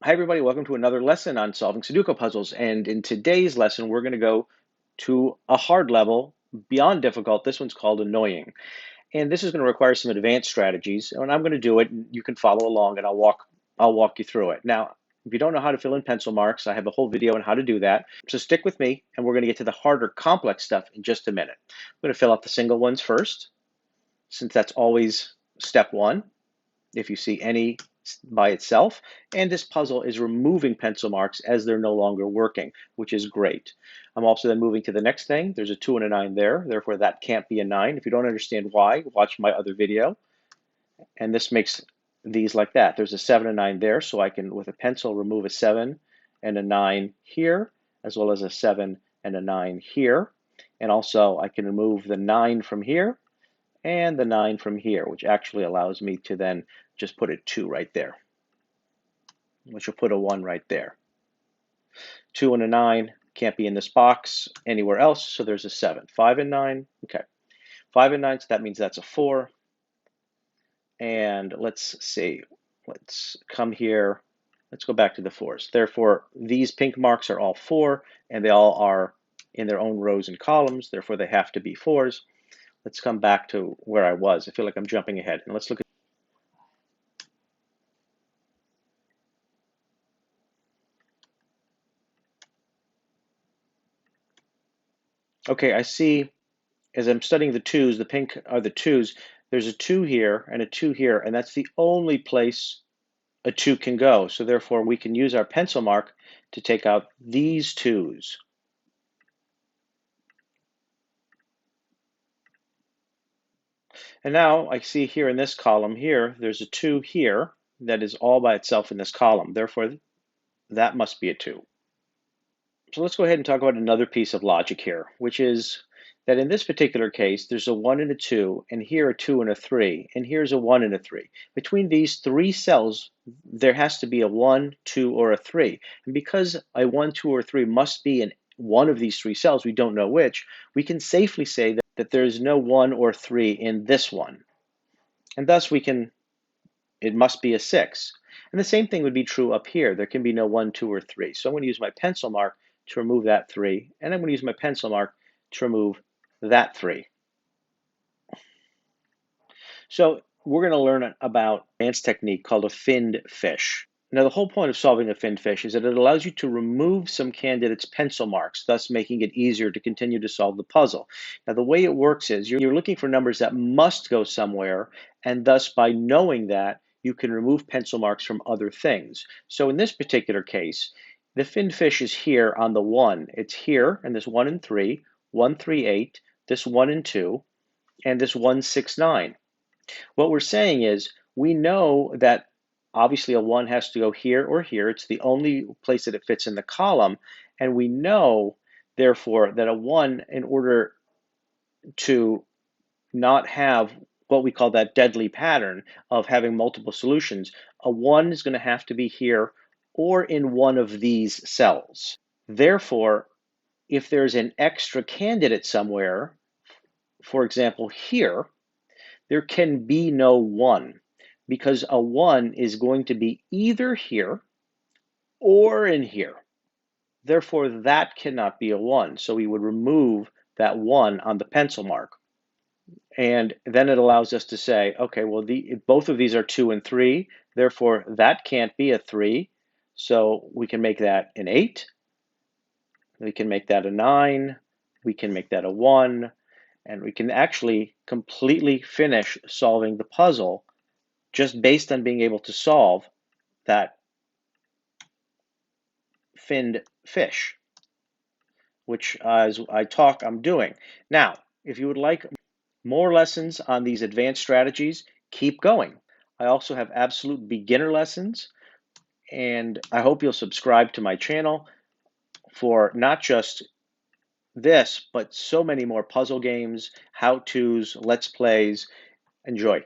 Hi everybody, welcome to another lesson on solving Sudoku puzzles. And in today's lesson, we're going to go to a hard level beyond difficult. This one's called annoying. And this is going to require some advanced strategies. And I'm going to do it, and you can follow along and I'll walk you through it. Now, if you don't know how to fill in pencil marks, I have a whole video on how to do that. So stick with me and we're going to get to the harder, complex stuff in just a minute. I'm going to fill out the single ones first, since that's always step one. If you see any by itself, and this puzzle is removing pencil marks as they're no longer working, which is great. I'm also then moving to the next thing. There's a 2 and a 9 there, therefore that can't be a 9. If you don't understand why, watch my other video. And this makes these like that. There's a 7 and 9 there, so I can, with a pencil, remove a 7 and a 9 here, as well as a 7 and a 9 here. And also I can remove the 9 from here and the 9 from here, which actually allows me to then just put a 2 right there, which will put a 1 right there. 2 and a 9 can't be in this box anywhere else, so there's a 7. 5 and 9, okay. 5 and 9, so that means that's a 4. And let's see, let's come here. Let's go back to the 4s. Therefore, these pink marks are all 4, and they all are in their own rows and columns. Therefore, they have to be 4s. Let's come back to where I was. I feel like I'm jumping ahead. And let's look at. Okay, I see as I'm studying the 2s, the pink are the 2s. There's a 2 here and a 2 here, and that's the only place a 2 can go. So therefore, we can use our pencil mark to take out these 2s. And now I see here in this column here, there's a 2 here that is all by itself in this column. Therefore, that must be a 2. So let's go ahead and talk about another piece of logic here, which is that in this particular case, there's a 1 and a 2, and here a 2 and a 3, and here's a 1 and a 3. Between these 3 cells, there has to be a 1, 2, or a 3. And because a 1, 2, or 3 must be in one of these 3 cells, we don't know which, we can safely say that there's no 1 or 3 in this one. And thus it must be a 6. And the same thing would be true up here. There can be no 1, 2, or 3. So I'm going to use my pencil mark to remove that 3, and I'm going to use my pencil mark to remove that 3. So we're going to learn about an advanced technique called a finned fish. Now, the whole point of solving a finned fish is that it allows you to remove some candidates' pencil marks, thus making it easier to continue to solve the puzzle. Now, the way it works is you're looking for numbers that must go somewhere, and thus by knowing that, you can remove pencil marks from other things. So in this particular case, the finned fish is here on the 1. It's here, and this 1 and 3, 1, 3, 8, this 1 and 2, and this 1, 6, 9. What we're saying is we know that obviously a 1 has to go here or here. It's the only place that it fits in the column. And we know, therefore, that a 1, in order to not have what we call that deadly pattern of having multiple solutions, a 1 is going to have to be here or in one of these cells. Therefore, if there's an extra candidate somewhere, for example, here, there can be no 1 because a 1 is going to be either here or in here. Therefore, that cannot be a 1. So we would remove that 1 on the pencil mark. And then it allows us to say, okay, well, both of these are 2 and 3. Therefore, that can't be a 3. So we can make that an 8. We can make that a 9. We can make that a 1. And we can actually completely finish solving the puzzle just based on being able to solve that finned fish, which as I talk, I'm doing. Now, if you would like more lessons on these advanced strategies, keep going. I also have absolute beginner lessons, and I hope you'll subscribe to my channel for not just this, but so many more puzzle games, how-tos, let's plays. Enjoy.